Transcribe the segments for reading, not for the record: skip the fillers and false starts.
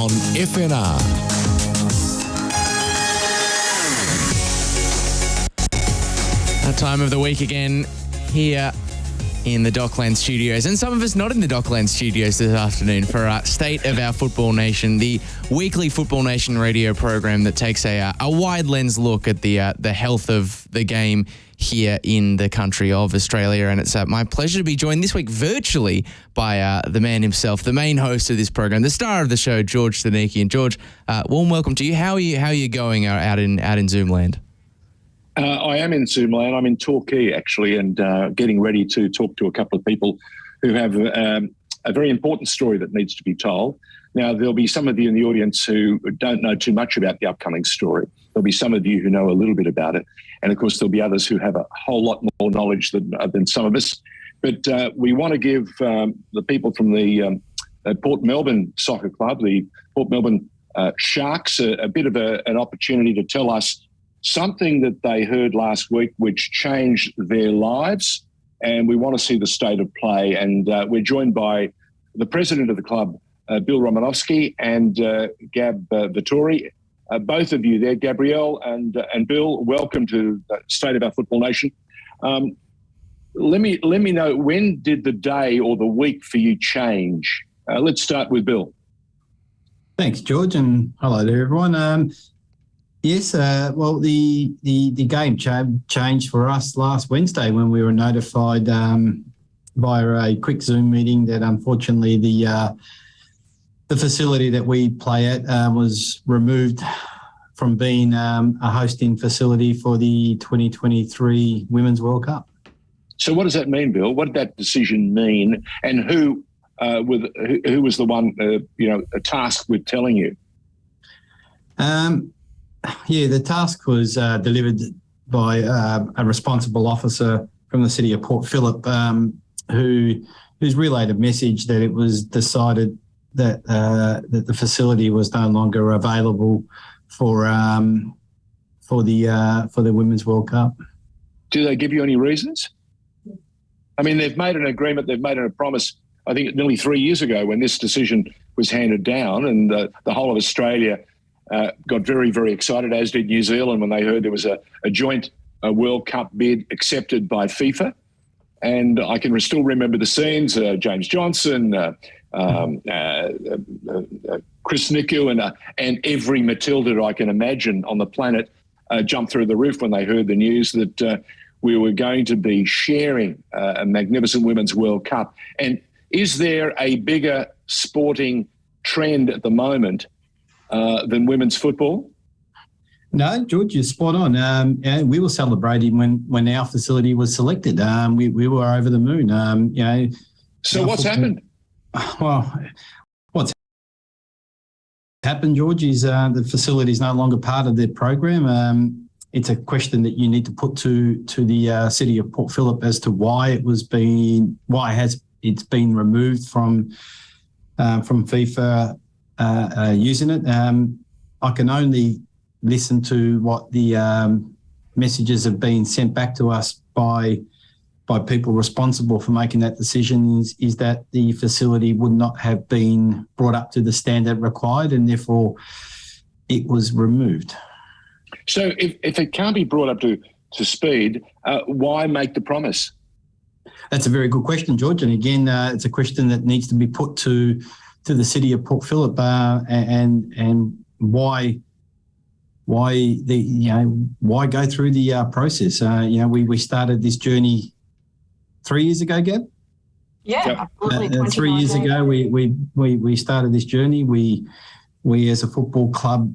on FNR. That time of the week again here in the Dockland studios, and some of us not in the Dockland studios this afternoon for State of Our Football Nation, the weekly Football Nation radio program that takes a wide lens look at the health of the game here in the country of Australia. And it's my pleasure to be joined this week virtually by the man himself, the main host of this program, the star of the show, George Staniki. And George, warm welcome to you. How are you going out in Zoom land? I am in Zoom land. I'm in Torquay, actually, and getting ready to talk to a couple of people who have a very important story that needs to be told. Now, there'll be some of you in the audience who don't know too much about the upcoming story. There'll be some of you who know a little bit about it. And, of course, there'll be others who have a whole lot more knowledge than some of us. But we want to give the people from the Port Melbourne Soccer Club, the Port Melbourne Sharks, a bit of an opportunity to tell us something that they heard last week which changed their lives, and we want to see the state of play. And we're joined by the president of the club, Bill Romanovski, and Gab Vittori. Both of you there, Gabrielle and Bill, welcome to the State of Our Football Nation. Let me know, when did the day or the week for you change? Let's start with Bill. Thanks, George, and hello to everyone. Yes, well, the game changed for us last Wednesday when we were notified via a quick Zoom meeting that unfortunately the facility that we play at was removed from being a hosting facility for the 2023 Women's World Cup. So what does that mean, Bill? What did that decision mean, and who was the one tasked with telling you? Yeah, the task was delivered by a responsible officer from the city of Port Phillip, who's relayed a message that it was decided that the facility was no longer available for the Women's World Cup. Do they give you any reasons? I mean, they've made an agreement, they've made a promise, I think nearly 3 years ago when this decision was handed down, and the whole of Australia got very, very excited, as did New Zealand, when they heard there was a joint World Cup bid accepted by FIFA. And I can still remember the scenes, James Johnson, Chris Niku, and every Matilda I can imagine on the planet jumped through the roof when they heard the news that we were going to be sharing a magnificent Women's World Cup. And is there a bigger sporting trend at the moment than women's football? No, George, you're spot on. We were celebrating when our facility was selected. We were over the moon. So what's happened? Well, what's happened, George, is the facility is no longer part of their program. It's a question that you need to put to the city of Port Phillip as to why it's been removed from FIFA using it. I can only listen to what the messages have been sent back to us by people responsible for making that decision, is that the facility would not have been brought up to the standard required, and therefore it was removed. So if it can't be brought up to speed, why make the promise? That's a very good question, George. And again, it's a question that needs to be put to the city of Port Phillip, and why go through the process? We started this journey 3 years ago, Gab. Yeah, absolutely. 3 years ago, we started this journey. We as a football club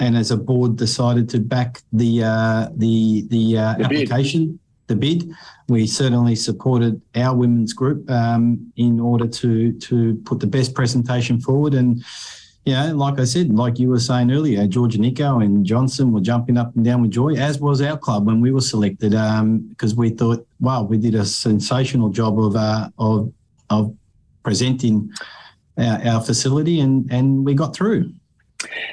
and as a board decided to back the application, the bid. We certainly supported our women's group in order to put the best presentation forward. And, like I said, like you were saying earlier, George and Nico and Johnson were jumping up and down with joy, as was our club when we were selected, because we thought, wow, we did a sensational job of presenting our facility, and we got through.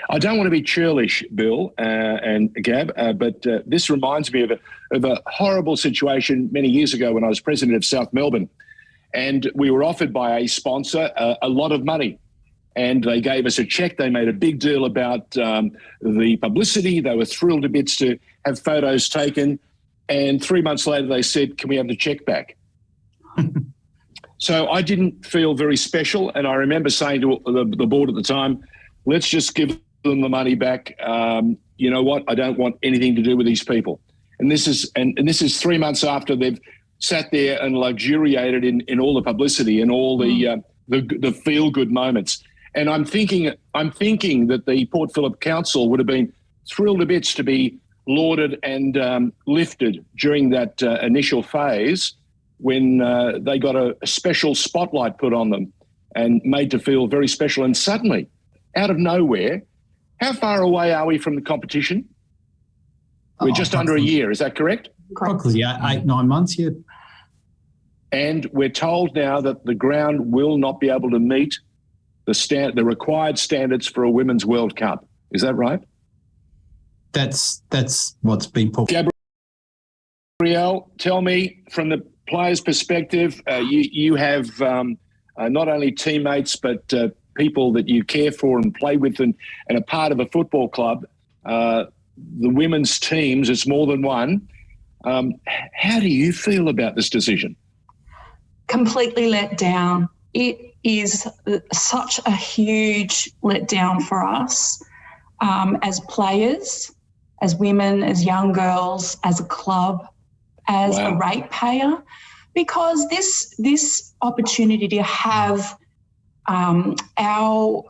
I don't want to be churlish, Bill and Gab, but this reminds me of a horrible situation many years ago when I was president of South Melbourne, and we were offered by a sponsor a lot of money. and they gave us a check. They made a big deal about the publicity. They were thrilled to bits to have photos taken. And 3 months later, they said, can we have the check back? So I didn't feel very special. And I remember saying to the board at the time, let's just give them the money back. You know what? I don't want anything to do with these people. And this is 3 months after they've sat there and luxuriated in all the publicity and all the feel-good moments. And I'm thinking that the Port Phillip Council would have been thrilled to bits to be lauded and lifted during that initial phase when they got a special spotlight put on them and made to feel very special. And suddenly, out of nowhere, how far away are we from the competition? We're just under a year, is that correct? Probably 8, 9 months, yeah. And we're told now that the ground will not be able to meet the required standards for a Women's World Cup. Is that right? That's what's been put. Gabrielle, tell me, from the player's perspective, you have not only teammates but people that you care for and play with and a part of a football club. The women's teams, it's more than one. How do you feel about this decision? Completely let down. It is such a huge letdown for us as players, as women, as young girls, as a club, as a ratepayer, because this opportunity to have our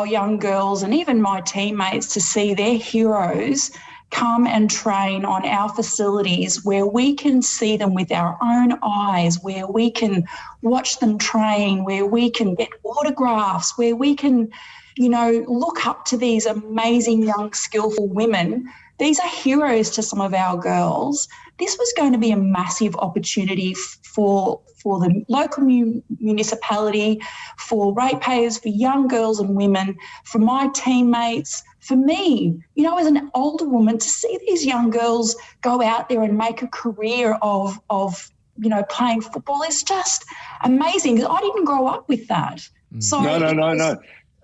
young girls and even my teammates to see their heroes come and train on our facilities where we can see them with our own eyes, where we can watch them train, where we can get autographs, where we can, look up to these amazing young skillful women. These are heroes to some of our girls. This was going to be a massive opportunity for the local municipality, for ratepayers, for young girls and women, for my teammates, for me, as an older woman, to see these young girls go out there and make a career of playing football is just amazing, because I didn't grow up with that. So No.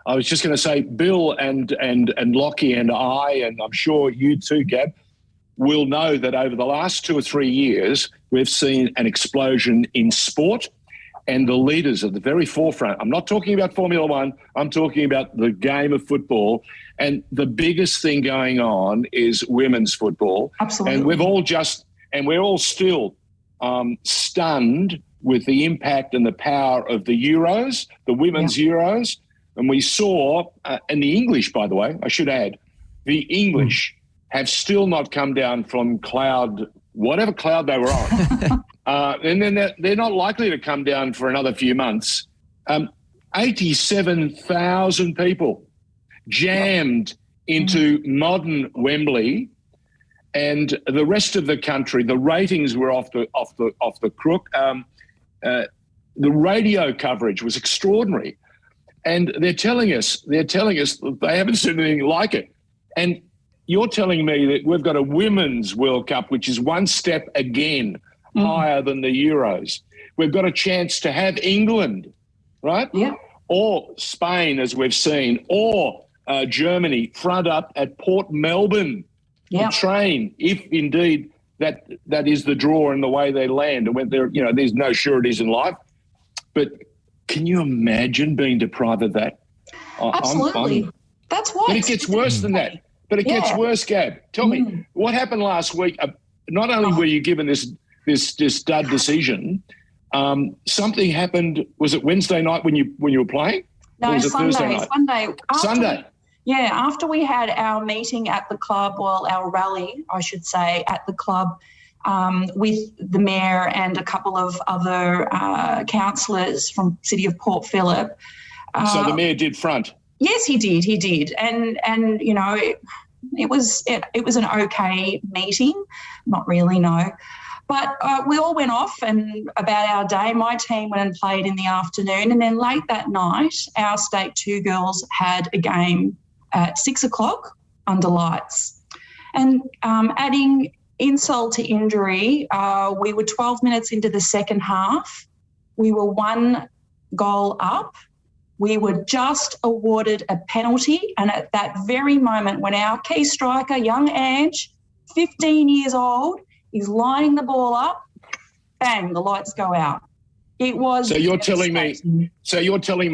I was just going to say, Bill and Lachie and I, and I'm sure you too, Gab, will know that over the last 2 or 3 years, we've seen an explosion in sport and the leaders at the very forefront. I'm not talking about Formula One. I'm talking about the game of football. And the biggest thing going on is women's football. Absolutely. And we're all still stunned with the impact and the power of the Euros, the women's Euros. And we saw, and the English, by the way, I should add, the English have still not come down from whatever cloud they were on. And then they're not likely to come down for another few months. 87,000 people jammed into modern Wembley, and the rest of the country, the ratings were off the crook. The radio coverage was extraordinary. And they're telling us that they haven't seen anything like it. And you're telling me that we've got a Women's World Cup, which is one step again higher than the Euros. We've got a chance to have England, right? Yeah. Or Spain, as we've seen, or Germany front up at Port Melbourne to train, if indeed that is the draw and the way they land. And when there's no sureties in life. But can you imagine being deprived of that? Absolutely. That's why. But it gets worse than that. But it gets worse, Gab. Tell me, what happened last week? Not only were you given this dud decision, something happened. Was it Wednesday night when you were playing? No, or was it Thursday night? Sunday. After we had our meeting at the club, our rally, I should say, at the club, with the mayor and a couple of other councillors from City of Port Phillip. So the mayor did front? Yes, he did. And it was an okay meeting. Not really, no. But we all went off and about our day. My team went and played in the afternoon, and then late that night, our State 2 girls had a game at 6 o'clock under lights. And adding insult to injury, we were 12 minutes into the second half. We were 1 goal up we were just awarded a penalty, and at that very moment when our key striker, young Ange, 15 years old, is lining the ball up, bang, the lights go out. It was. So you're telling me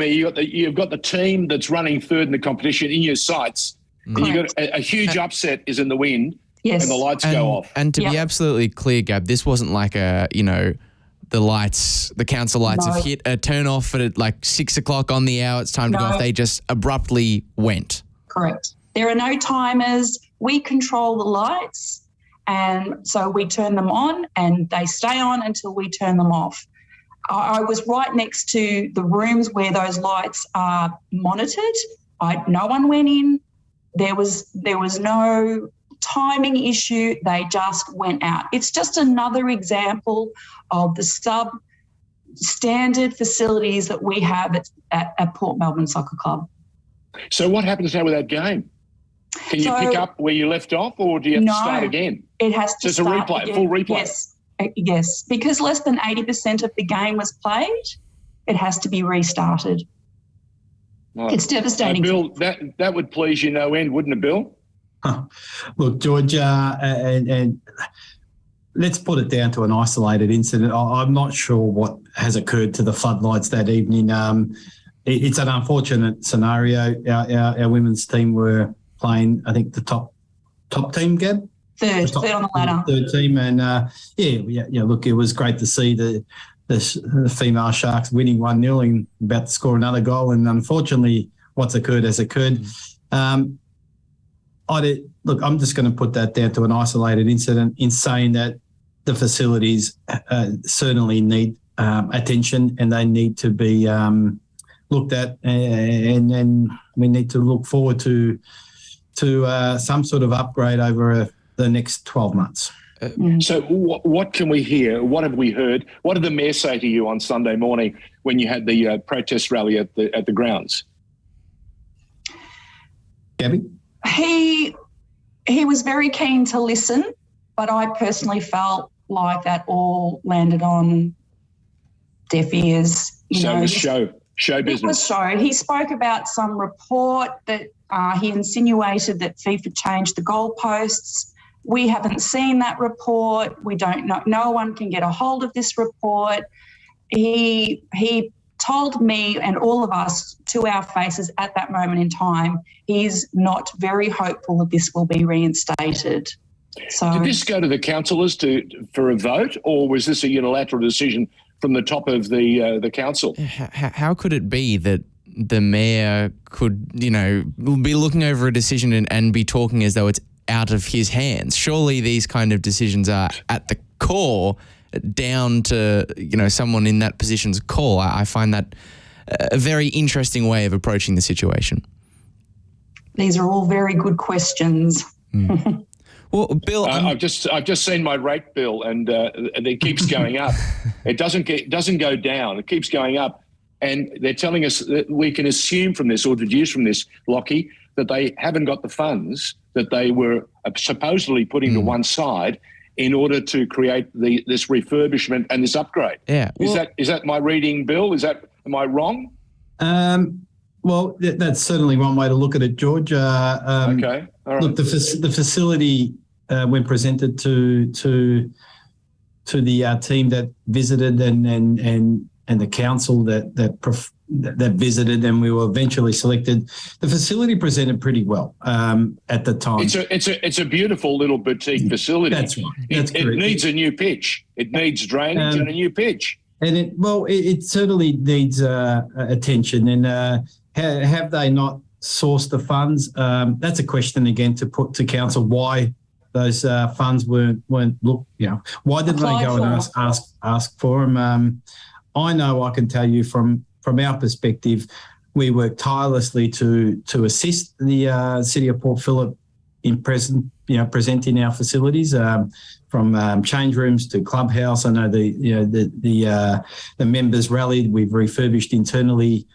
you've got the team that's running third in the competition in your sights, and you've got a huge upset is in the wind, yes, and the lights go off. And to be absolutely clear, Gab, this wasn't like the council lights have hit a turn off at like 6 o'clock on the hour. It's time to go off. They just abruptly went. Correct. There are no timers. We control the lights, and so we turn them on and they stay on until we turn them off. I was right next to the rooms where those lights are monitored. No one went in. There was no timing issue. They just went out. It's just another example of the substandard facilities that we have at Port Melbourne Soccer Club. So what happens now with that game? Can you pick up where you left off, or do you have to start again? It has to start it's a replay, again. full replay? Yes, because less than 80% of the game was played, it has to be restarted. Right. It's devastating. Bill, that would please you no end, wouldn't it, Bill? Look, George, and let's put it down to an isolated incident. I'm not sure what has occurred to the floodlights that evening. It's an unfortunate scenario. Our women's team were playing, I think, the top team, Gab? Third on the ladder. Third team, and look, it was great to see the female Sharks winning 1-0 and about to score another goal. And unfortunately, what's occurred has occurred. I'm just going to put that down to an isolated incident in saying that the facilities certainly need attention, and they need to be looked at, and then we need to look forward to some sort of upgrade over the next 12 months. So what can we hear? What have we heard? What did the mayor say to you on Sunday morning when you had the protest rally at the grounds? Gabby? He was very keen to listen, but I personally felt like that all landed on deaf ears. It was show business. It was show. He spoke about some report that he insinuated that FIFA changed the goalposts. We haven't seen that report. We don't know. No one can get a hold of this report. He told me and all of us to our faces at that moment in time, he's not very hopeful that this will be reinstated. So, did this go to the councillors for a vote, or was this a unilateral decision from the top of the council? How could it be that the mayor could, be looking over a decision and be talking as though it's out of his hands? Surely these kind of decisions are at the core down to, someone in that position's call. I find that a very interesting way of approaching the situation. These are all very good questions. Mm. Well, Bill, I've just seen my rate bill, and it keeps going up. It doesn't go down. It keeps going up, and they're telling us that we can assume from this or deduce from this, Lachie, that they haven't got the funds that they were supposedly putting to one side in order to create this refurbishment and this upgrade. Yeah, is that my reading, Bill? Am I wrong? Well, that's certainly one way to look at it, George. Okay, all right. Look, the facility when presented to the team that visited and the council that visited, and we were eventually selected. The facility presented pretty well at the time. It's a beautiful little boutique facility. That's right. It needs a new pitch. It needs drainage and a new pitch. And it certainly needs attention. And have they not sourced the funds? That's a question again to put to council. Why those funds weren't look? Why didn't they go and ask for them? I know I can tell you from our perspective, we work tirelessly to assist the City of Port Phillip in presenting our facilities, from change rooms to clubhouse. I know the members rallied. We've refurbished internally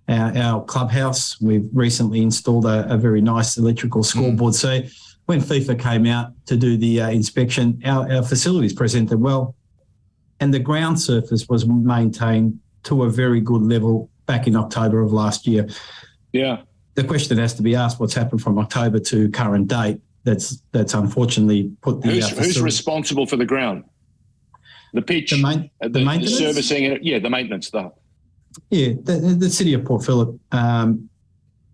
our clubhouse. We've recently installed a very nice electrical scoreboard. So when FIFA came out to do the inspection, our facilities presented well, and the ground surface was maintained to a very good level back in October of last year. Yeah. The question has to be asked: what's happened from October to current date? That's unfortunately put the who's responsible for the ground, the pitch, the maintenance, the servicing, the maintenance. The city of Port Phillip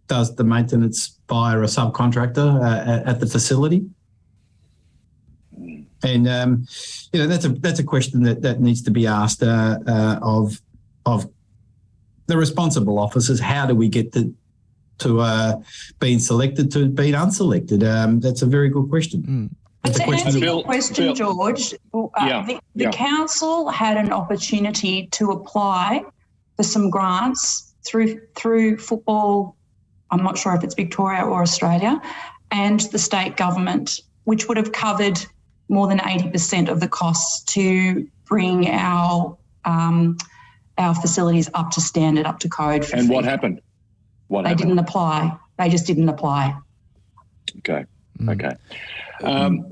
does the maintenance via a subcontractor at the facility. And that's a question that needs to be asked of the responsible officers. How do we get to being selected to being unselected? That's a very good question. But to answer your question, George, the council had an opportunity to apply for some grants through football. I'm not sure if it's Victoria or Australia, and the state government, which would have covered more than 80% of the costs to bring our facilities up to standard, up to code. And what happened? They didn't apply. They just didn't apply. Okay.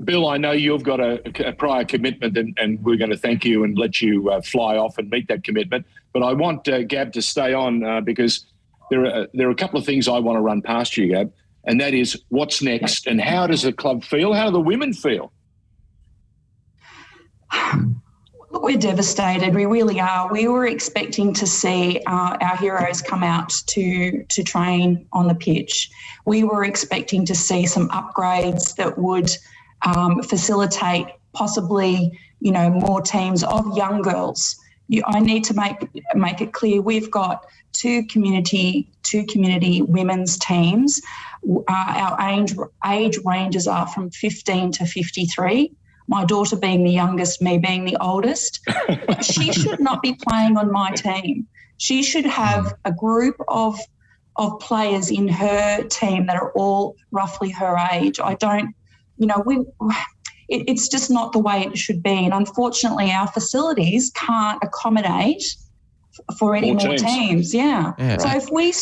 Bill, I know you've got a prior commitment, and we're going to thank you and let you fly off and meet that commitment. But I want Gab to stay on because there are a couple of things I want to run past you, Gab, and that is what's next and how does the club feel? How do the women feel? Look, we're devastated. We really are. We were expecting to see our heroes come out to train on the pitch. We were expecting to see some upgrades that would facilitate possibly, more teams of young girls. I need to make it clear we've got two community women's teams. Our age ranges are from 15 to 53. My daughter being the youngest, me being the oldest. She should not be playing on my team. She should have a group of players in her team that are all roughly her age. It's just not the way it should be. And unfortunately, our facilities can't accommodate for any more teams. Yeah. So if we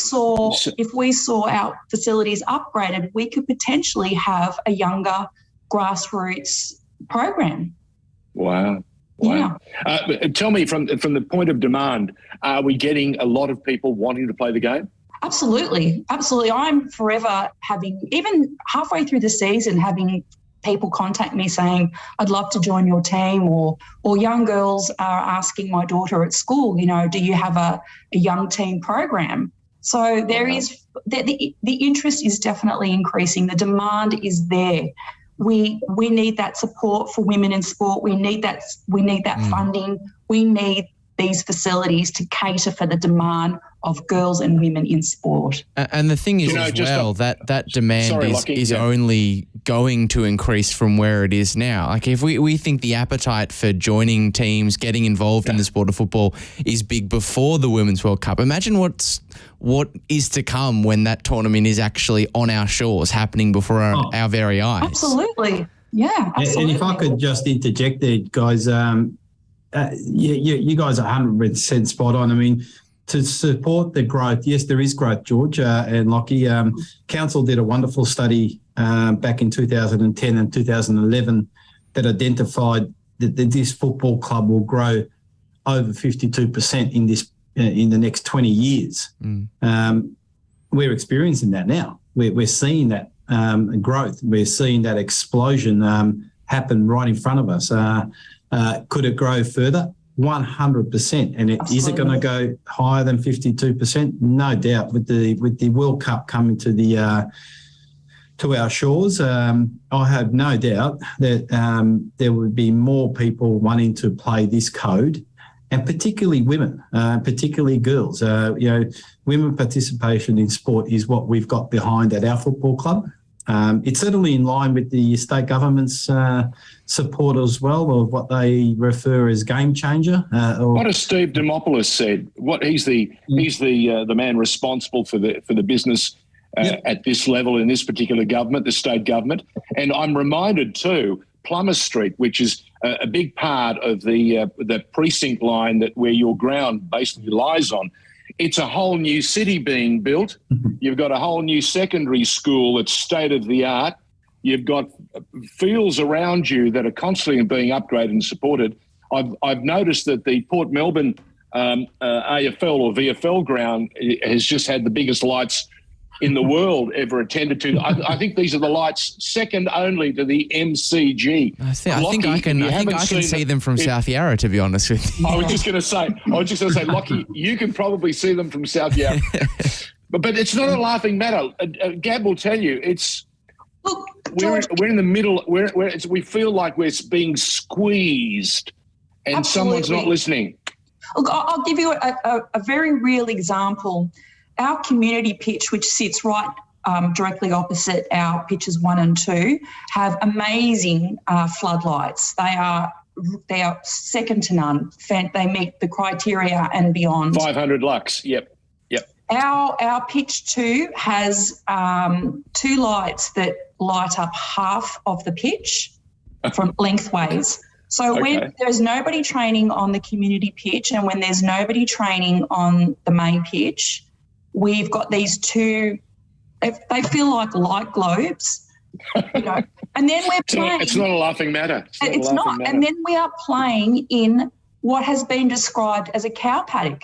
saw our facilities upgraded, we could potentially have a younger grassroots program. Wow. Yeah. Tell me, from the point of demand, are we getting a lot of people wanting to play the game? Absolutely. I'm forever even halfway through the season, having people contact me saying, I'd love to join your team, or young girls are asking my daughter at school, do you have a young team program? So there is the interest is definitely increasing. The demand is there. We need that support for women in sport. We need that funding. We need these facilities to cater for the demand of girls and women in sport. And the thing is that demand is only going to increase from where it is now. Like if we think the appetite for joining teams, getting involved in the sport of football is big before the Women's World Cup. Imagine what is to come when that tournament is actually on our shores, happening before our very eyes. Absolutely. Yeah, absolutely. And if I could just interject there, guys, you guys are 100% spot on. I mean, to support the growth, yes, there is growth, George and Lachie. Council did a wonderful study back in 2010 and 2011 that identified that this football club will grow over 52% in the next 20 years. We're experiencing that now. We're seeing that growth. We're seeing that explosion happen right in front of us. Could it grow further? 100%. And is it going to go higher than 52%? No doubt. With the World Cup coming to our shores, I have no doubt that there would be more people wanting to play this code, and particularly women, particularly girls. Women participation in sport is what we've got behind at our football club. It's certainly in line with the state government's support as well, of what they refer as game changer. What has Steve Demopoulos said? He's the man responsible for the business at this level in this particular government, the state government. And I'm reminded too, Plummer Street, which is a big part of the precinct line where your ground basically lies on. It's a whole new city being built. You've got a whole new secondary school that's state-of-the-art. You've got fields around you that are constantly being upgraded and supported. I've noticed that the Port Melbourne AFL or VFL ground has just had the biggest lights in the world ever attended to. I think these are the lights second only to the MCG. I think I can see them from South Yarra, to be honest with you. I was just going to say, Lachie, you can probably see them from South Yarra. but it's not a laughing matter. Gab will tell you, it's we're in the middle. We feel like we're being squeezed, and Absolutely. someone's not listening. Look, I'll give you a very real example. Our community pitch, which sits right directly opposite our pitches 1 and 2, have amazing floodlights. They are second to none. They meet the criteria and beyond. 500 lux. Yep. Our pitch 2 has 2 lights that light up half of the pitch from lengthways. So when there's nobody training on the community pitch and when there's nobody training on the main pitch, we've got these 2, they feel like light globes, and then we're playing. It's not a laughing matter. It's not. And then we are playing in what has been described as a cow paddock.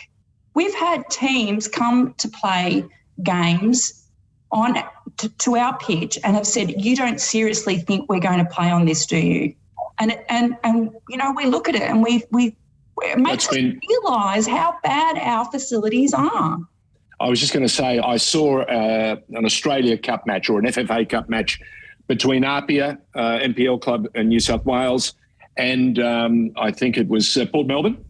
We've had teams come to play games to our pitch and have said, you don't seriously think we're going to play on this, do you? And we look at it and it makes us realise how bad our facilities are. I was just going to say, I saw an Australia Cup match or an FFA Cup match between Apia, NPL club in New South Wales, and I think it was Port Melbourne.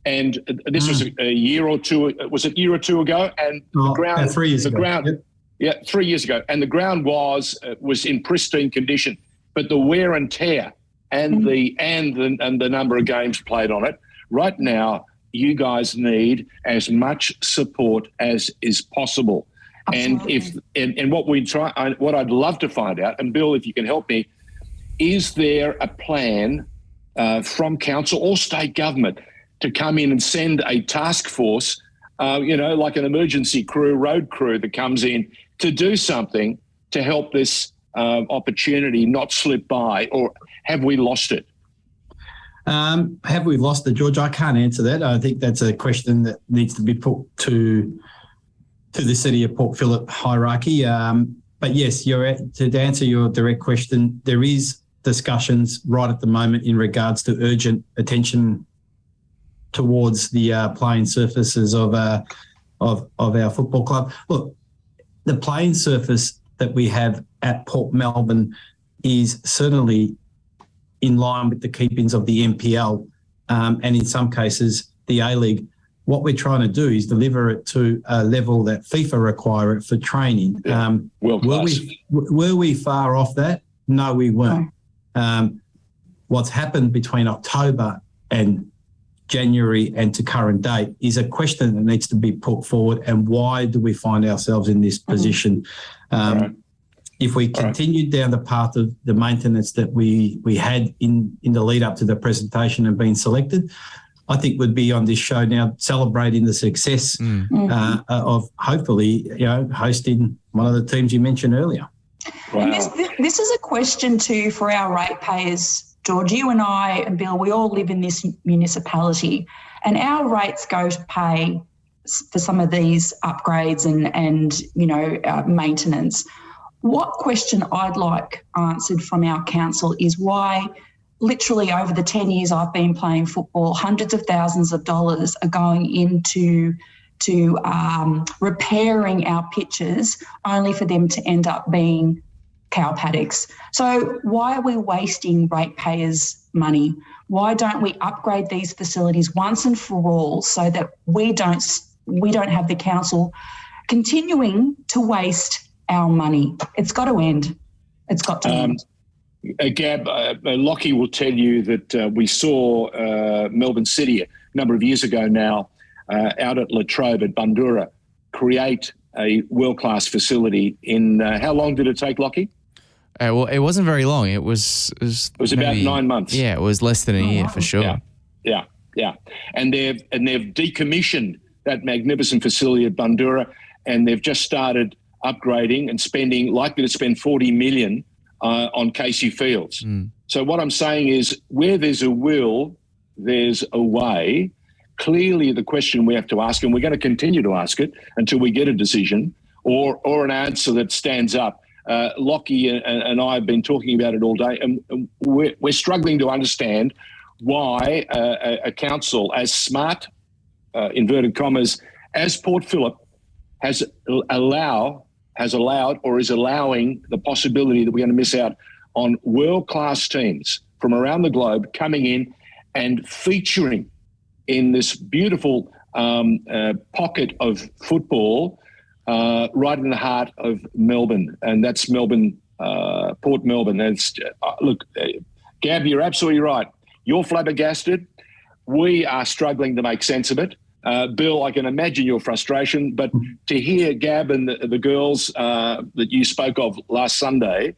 And this was a year or two. Was it a year or two ago? And the ground, 3 years ago. Yeah, 3 years ago. And the ground was in pristine condition, but the wear and tear and the number of games played on it. Right now, you guys need as much support as is possible. Absolutely. And what I'd love to find out, and Bill, if you can help me, is there a plan from council or state government to come in and send a task force, like an emergency crew, road crew that comes in to do something to help this opportunity not slip by, or have we lost it? Have we lost it, George? I can't answer that. I think that's a question that needs to be put to the City of Port Phillip hierarchy. But yes, to answer your direct question, there is discussions right at the moment in regards to urgent attention towards the playing surfaces of our football club. Look, the playing surface that we have at Port Melbourne is certainly in line with the keepings of the NPL and in some cases the A-League. What we're trying to do is deliver it to a level that FIFA require it for training. Yeah. Were we far off that? No, we weren't. What's happened between October and January and to current date is a question that needs to be put forward, and why do we find ourselves in this position? If we continued down the path of the maintenance that we had in the lead up to the presentation and being selected, I think we'd be on this show now celebrating the success of hopefully, hosting one of the teams you mentioned earlier. Wow. And this is a question too for our ratepayers. George, you and I and Bill, we all live in this municipality, and our rates go to pay for some of these upgrades and maintenance. What question I'd like answered from our council is why literally over the 10 years I've been playing football, hundreds of thousands of dollars are going into repairing our pitches only for them to end up being cow paddocks. So why are we wasting ratepayers' money? Why don't we upgrade these facilities once and for all so that we don't have the council continuing to waste our money? It's got to end. It's got to end. Gab, Lachie will tell you that we saw Melbourne City a number of years ago now out at Latrobe at Bundoora create a world-class facility in, how long did it take, Lachie? Well, it wasn't very long. It was about 9 months. Yeah, it was less than a year for sure. Yeah. And they've decommissioned that magnificent facility at Bundoora, and they've just started upgrading and likely to spend $40 million on Casey Fields. So what I'm saying is, where there's a will, there's a way. clearly the question we have to ask, and we're going to continue to ask it until we get a decision or an answer that stands up. Lachie and I have been talking about it all day, and we're struggling to understand why a council as smart, inverted commas, as Port Phillip has allowed or is allowing the possibility that we're going to miss out on world-class teams from around the globe coming in and featuring in this beautiful pocket of football right in the heart of Melbourne, and that's Melbourne, Port Melbourne. And look, Gab, you're absolutely right. You're flabbergasted. We are struggling to make sense of it. Bill, I can imagine your frustration, but to hear Gab and the girls that you spoke of last Sunday,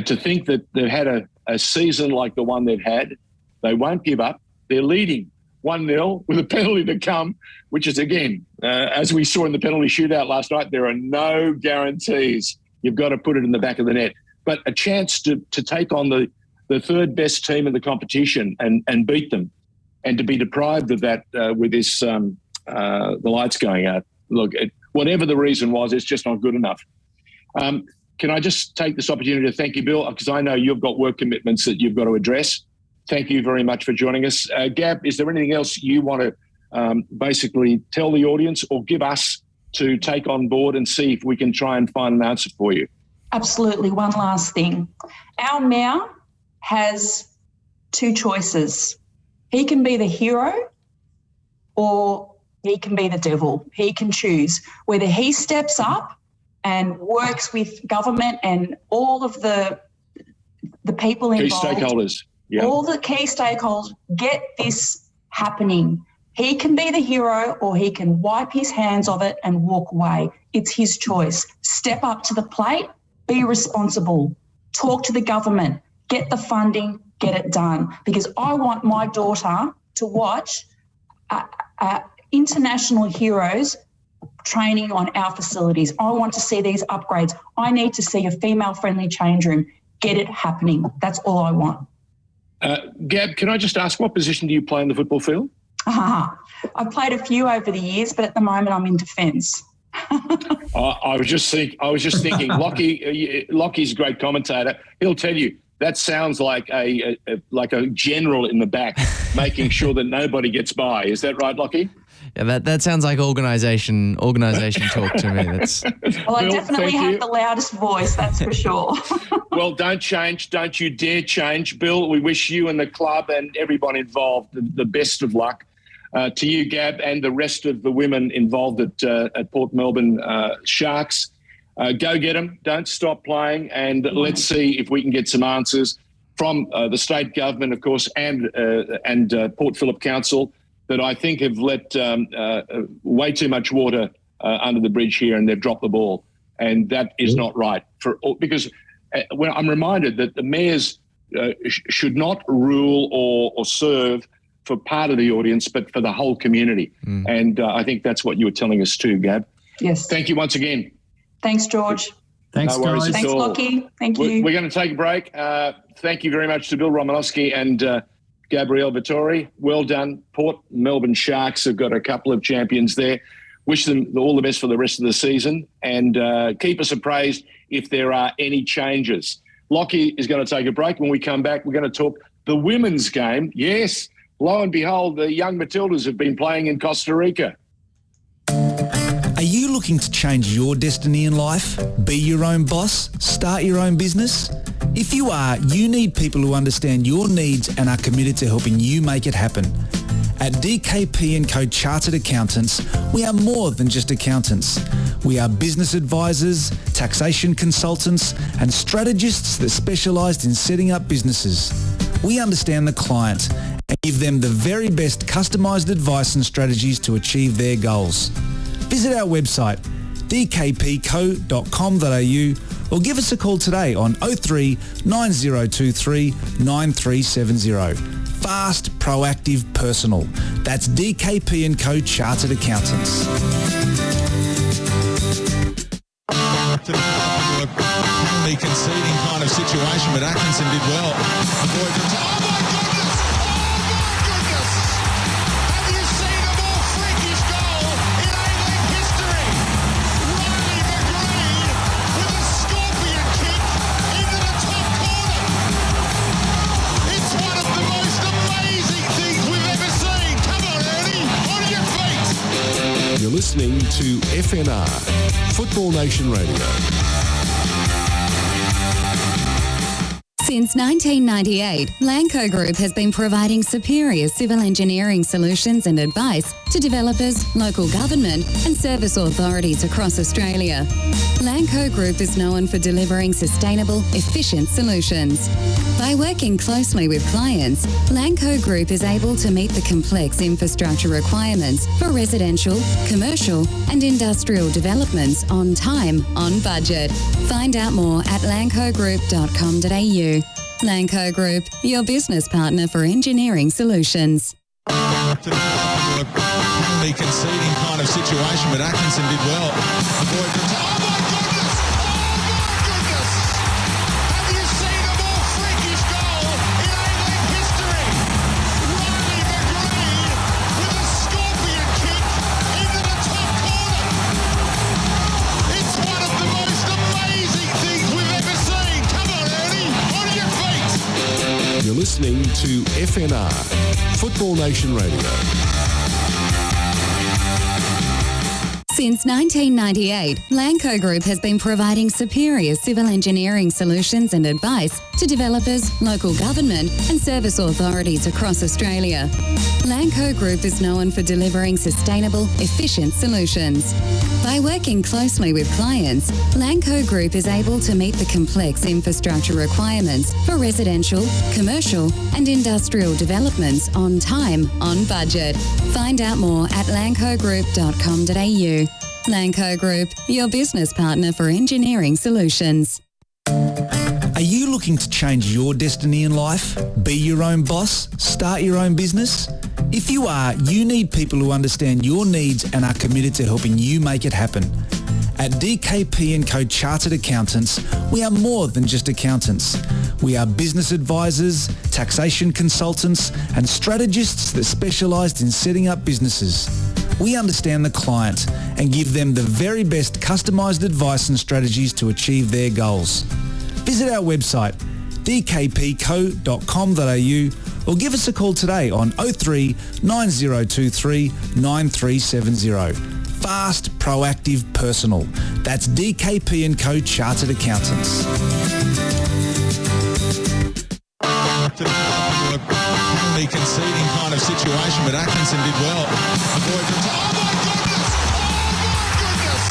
to think that they've had a season like the one they've had, they won't give up. They're leading 1-0 with a penalty to come, which is, again, as we saw in the penalty shootout last night, there are no guarantees. You've got to put it in the back of the net. But a chance to take on the third best team in the competition and beat them, and to be deprived of that with this the lights going out. Look, whatever the reason was, it's just not good enough. Can I just take this opportunity to thank you, Bill, because I know you've got work commitments that you've got to address. Thank you very much for joining us. Gab, is there anything else you want to basically tell the audience or give us to take on board and see if we can try and find an answer for you? Absolutely. One last thing. Our mayor has two choices. He can be the hero or he can be the devil. He can choose whether he steps up and works with government and all of the people involved. Key stakeholders. Yeah. All the key stakeholders get this happening. He can be the hero or he can wipe his hands of it and walk away. It's his choice. Step up to the plate, be responsible, talk to the government, get the funding, get it done. Because I want my daughter to watch international heroes training on our facilities. I want to see these upgrades. I need to see a female-friendly change room. Get it happening. That's all I want. Gab, can I just ask, what position do you play in the football field? I've played a few over the years, but at the moment I'm in defence. I was just thinking, Lachie's a great commentator. He'll tell you that sounds like a general in the back, making sure that nobody gets by. Is that right, Lachie? Yeah, that sounds like organisation talk to me. Well, I definitely have the loudest voice, that's for sure. Well, don't change. Don't you dare change. Bill, we wish you and the club and everyone involved the best of luck. To you, Gab, and the rest of the women involved at Port Melbourne Sharks. Go get them. Don't stop playing. And let's see if we can get some answers from the state government, of course, and Port Phillip Council, that I think have let way too much water under the bridge here, and they've dropped the ball. And that is not right. Because when I'm reminded that the mayors should not rule or serve for part of the audience, but for the whole community. And I think that's what you were telling us too, Gab. Yes. Thank you once again. Thanks, George. Thanks, guys. Thanks, Lachie. Thank you. We're going to take a break. Thank you very much to Bill Romanovski and Gabrielle Vittori. Well done. Port Melbourne Sharks have got a couple of champions there. Wish them all the best for the rest of the season, and keep us appraised if there are any changes. Lachie is going to take a break. When we come back, we're going to talk the women's game. Yes, lo and behold, the young Matildas have been playing in Costa Rica. Are you looking to change your destiny in life? Be your own boss? Start your own business? If you are, you need people who understand your needs and are committed to helping you make it happen. At DKP & Co Chartered Accountants, we are more than just accountants. We are business advisors, taxation consultants, and strategists that specialise in setting up businesses. We understand the client and give them the very best customised advice and strategies to achieve their goals. Visit our website, dkpco.com.au, or give us a call today on 03 9023 9370. Fast, proactive, personal. That's DKP & Co Chartered Accountants. Penalty conceding kind of situation, but Atkinson did well. Oh my goodness! Oh my goodness! Have you seen listening to FNR, Football Nation Radio. Since 1998, Lanco Group has been providing superior civil engineering solutions and advice to developers, local government and service authorities across Australia. Lanco Group is known for delivering sustainable, efficient solutions. By working closely with clients, Lanco Group is able to meet the complex infrastructure requirements for residential, commercial and industrial developments on time, on budget. Find out more at lancogroup.com.au. Lanco Group, your business partner for engineering solutions. The conceding kind of situation, but Atkinson did well. Oh my goodness! Have you seen a more freakish goal in A-League history? Riley McGree with a scorpion kick into the top corner. It's one of the most amazing things we've ever seen. Come on, Ernie, on your feet. You're listening to FNR, Football Nation Radio. Since 1998, Lanco Group has been providing superior civil engineering solutions and advice to developers, local government and service authorities across Australia. Lanco Group is known for delivering sustainable, efficient solutions. By working closely with clients, Lanco Group is able to meet the complex infrastructure requirements for residential, commercial and industrial developments on time, on budget. Find out more at lancogroup.com.au. Lanco Group, your business partner for engineering solutions. Are you looking to change your destiny in life? Be your own boss? Start your own business? If you are, you need people who understand your needs and are committed to helping you make it happen. At DKP & Co Chartered Accountants, we are more than just accountants. We are business advisors, taxation consultants and strategists that specialise in setting up businesses. We understand the client and give them the very best customised advice and strategies to achieve their goals. Visit our website dkpco.com.au or give us a call today on 03 9023 9370. Fast, proactive, personal. That's DKP & Co Chartered Accountants. The conceding kind of situation, but Atkinson did well. Oh my goodness!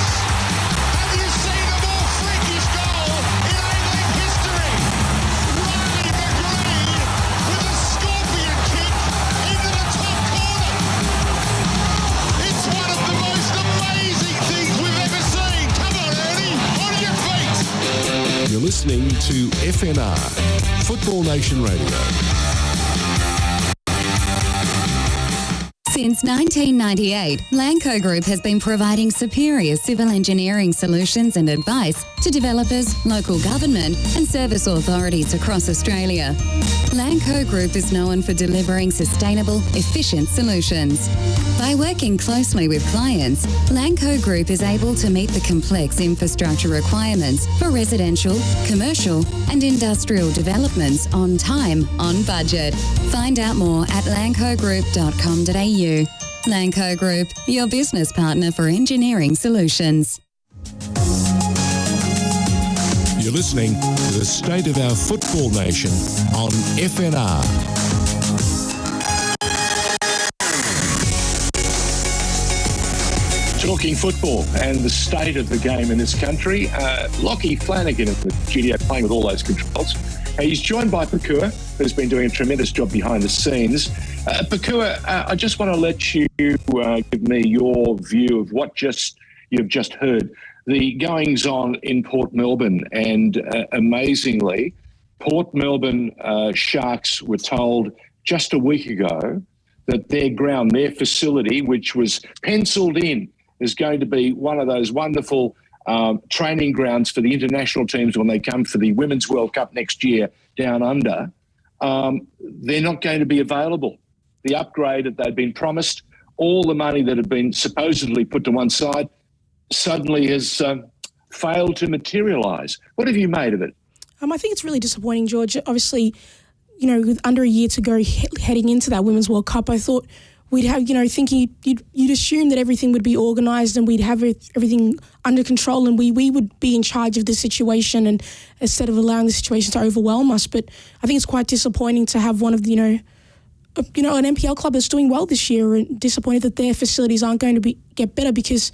Have you seen a more freakish goal in A-League history? Riley McGree with a scorpion kick into the top corner. It's one of the most amazing things we've ever seen. Come on, Ernie, on your feet. You're listening to FNR, Football Nation Radio. Since 1998, Lanco Group has been providing superior civil engineering solutions and advice to developers, local government and service authorities across Australia. Lanco Group is known for delivering sustainable, efficient solutions. By working closely with clients, Lanco Group is able to meet the complex infrastructure requirements for residential, commercial and industrial developments on time, on budget. Find out more at lancogroup.com.au. Lanco Group, your business partner for engineering solutions. You're listening to the State of Our Football Nation on FNR. Talking football and the state of the game in this country. Lachie Flanagan in the studio playing with all those controls. He's joined by Pakua, who's been doing a tremendous job behind the scenes. Pakua, I just want to let you give me your view of what you've just heard. The goings-on in Port Melbourne, and amazingly, Port Melbourne Sharks were told just a week ago that their ground, their facility, which was penciled in, is going to be one of those wonderful training grounds for the international teams when they come for the Women's World Cup next year down under. They're not going to be available. The upgrade that they'd been promised, all the money that had been supposedly put to one side, suddenly has failed to materialise. What have you made of it? I think it's really disappointing, George. Obviously, with under a year to go heading into that Women's World Cup, I thought we'd have, thinking you'd assume that everything would be organised and we'd have everything under control and we would be in charge of the situation and instead of allowing the situation to overwhelm us. But I think it's quite disappointing to have one of the, an NPL club that's doing well this year and disappointed that their facilities aren't going to get better because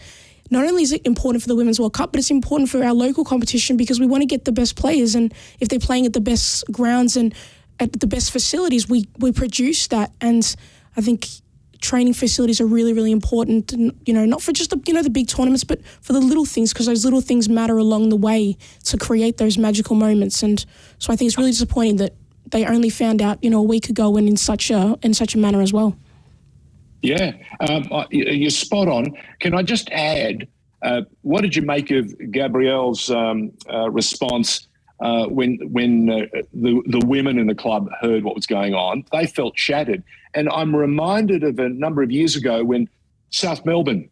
not only is it important for the Women's World Cup, but it's important for our local competition because we want to get the best players and if they're playing at the best grounds and at the best facilities, we produce that. And I think training facilities are really, really important, and, not for just the big tournaments, but for the little things, because those little things matter along the way to create those magical moments. And so I think it's really disappointing that they only found out, a week ago and in such a manner as well. Yeah, you're spot on. Can I just add, what did you make of Gabrielle's response when the women in the club heard what was going on? They felt shattered. And I'm reminded of a number of years ago when South Melbourne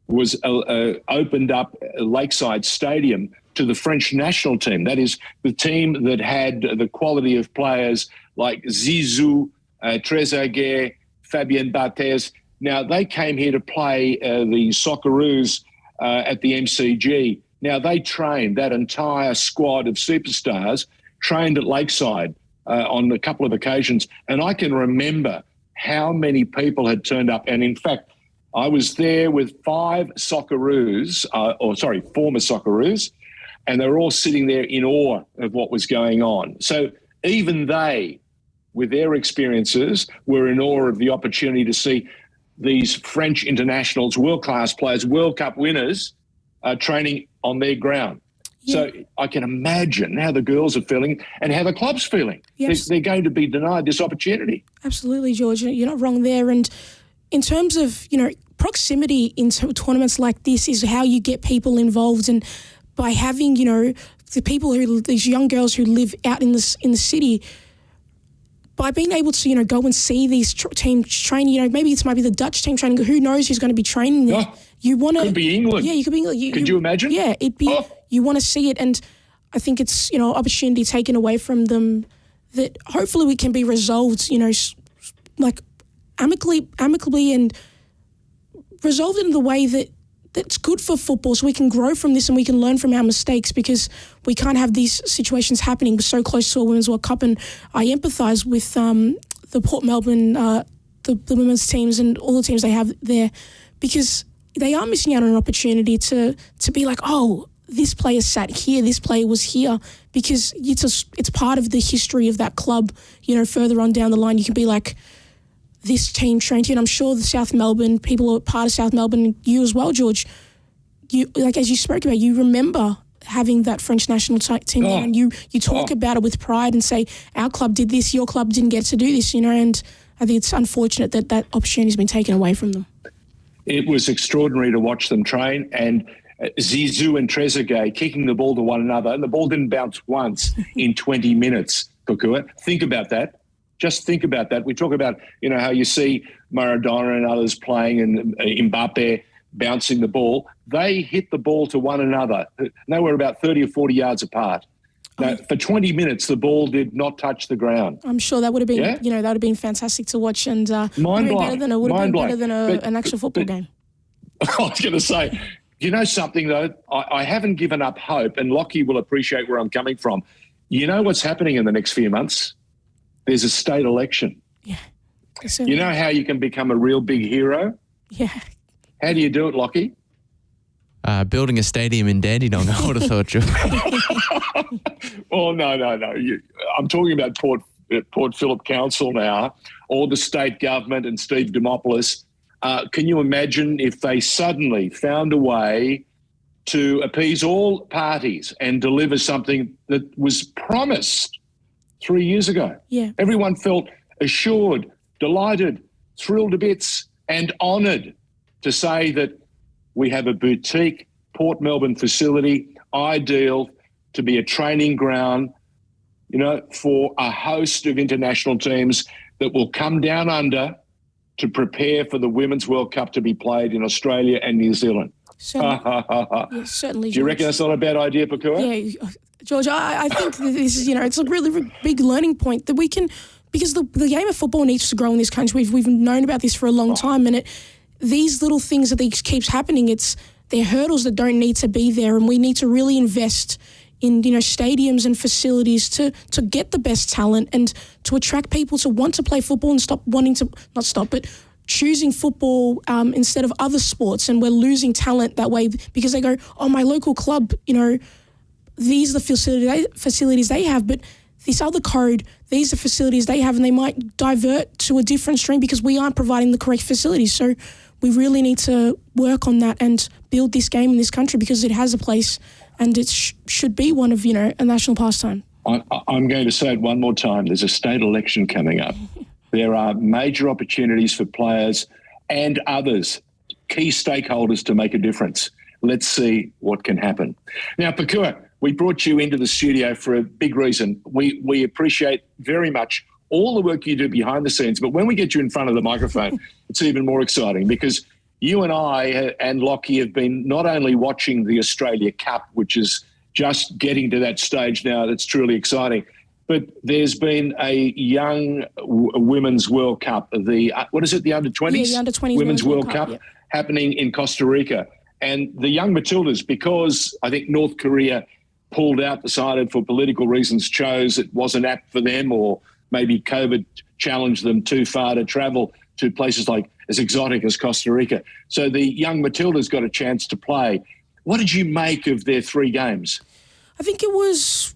was opened up Lakeside Stadium to the French national team. That is the team that had the quality of players like Zizou, Trezeguet, Fabien Barthez. Now, they came here to play the Socceroos at the MCG. Now, they trained, that entire squad of superstars trained at Lakeside on a couple of occasions. And I can remember how many people had turned up. And in fact, I was there with former Socceroos, and they were all sitting there in awe of what was going on. So even they, with their experiences, were in awe of the opportunity to see these French internationals, world-class players, World Cup winners, training on their ground. Yeah. So I can imagine how the girls are feeling and how the club's feeling. Yes. They're going to be denied this opportunity. Absolutely, George. You're not wrong there. And in terms of, proximity into tournaments like this is how you get people involved. And by having, the people these young girls who live out in the city, by being able to, go and see these teams train, maybe it might be the Dutch team training. Who knows who's going to be training there? Oh, you want to? Could be England. Yeah, you could be England. Could you imagine? Yeah, it'd be. Oh. You want to see it, and I think it's opportunity taken away from them that hopefully we can be resolved. Like amicably and resolved in the way that's good for football, so we can grow from this and we can learn from our mistakes, because we can't have these situations happening so close to a Women's World Cup. And I empathise with the Port Melbourne, the women's teams and all the teams they have there, because they are missing out on an opportunity to be like, oh, this player sat here, this player was here, because it's part of the history of that club. Further on down the line, you can be like, this team trained here, and I'm sure the South Melbourne people who are part of South Melbourne, you as well, George, you, like as you spoke about, you remember having that French national team there, and you talk about it with pride and say, our club did this, your club didn't get to do this, and I think it's unfortunate that opportunity has been taken away from them. It was extraordinary to watch them train, and Zizou and Trezeguet kicking the ball to one another, and the ball didn't bounce once in 20 minutes, Kukua. Think about that. Just think about that. We talk about, how you see Maradona and others playing and Mbappe bouncing the ball. They hit the ball to one another. They were about 30 or 40 yards apart. Now, for 20 minutes, the ball did not touch the ground. I'm sure that would have been, that would have been fantastic to watch, and better than an actual football game. I was going to say, something though, I haven't given up hope, and Lachie will appreciate where I'm coming from. You know what's happening in the next few months? There's a state election. Yeah. You know how you can become a real big hero? Yeah. How do you do it, Lachie? Building a stadium in Dandenong, I would have thought you. Oh, no. I'm talking about Port Phillip Council now, or the state government and Steve Dimopoulos. Can you imagine if they suddenly found a way to appease all parties and deliver something that was promised 3 years ago? Yeah. Everyone felt assured, delighted, thrilled to bits, and honoured to say that we have a boutique Port Melbourne facility, ideal to be a training ground, for a host of international teams that will come down under to prepare for the Women's World Cup to be played in Australia and New Zealand. Certainly. Do you reckon that's not a bad idea, Pakua? Yeah, George, I think this is, it's a really big learning point that we can because the game of football needs to grow in this country. We've known about this for a long time, and these little things that keeps happening, they're hurdles that don't need to be there, and we need to really invest in stadiums and facilities to get the best talent and to attract people to want to play football and but choosing football instead of other sports. And we're losing talent that way because they go, oh, my local club, these are the facilities they have, but this other code, these are facilities they have, and they might divert to a different stream because we aren't providing the correct facilities. So we really need to work on that and build this game in this country because it has a place and it should be one of, a national pastime. I'm going to say it one more time. There's a state election coming up. There are major opportunities for players and others, key stakeholders, to make a difference. Let's see what can happen. Now, Pakua, we brought you into the studio for a big reason. We appreciate very much all the work you do behind the scenes, but when we get you in front of the microphone, it's even more exciting because you and I and Lachie have been not only watching the Australia Cup, which is just getting to that stage now that's truly exciting, but there's been a young women's World Cup, the under-20s? Yeah, the under-20s Women's World Cup happening in Costa Rica. And the young Matildas, because I think North Korea pulled out, decided for political reasons, chose it wasn't apt for them, or maybe COVID challenged them too far to travel to places like as exotic as Costa Rica. So the young Matildas got a chance to play. What did you make of their 3 games? I think it was...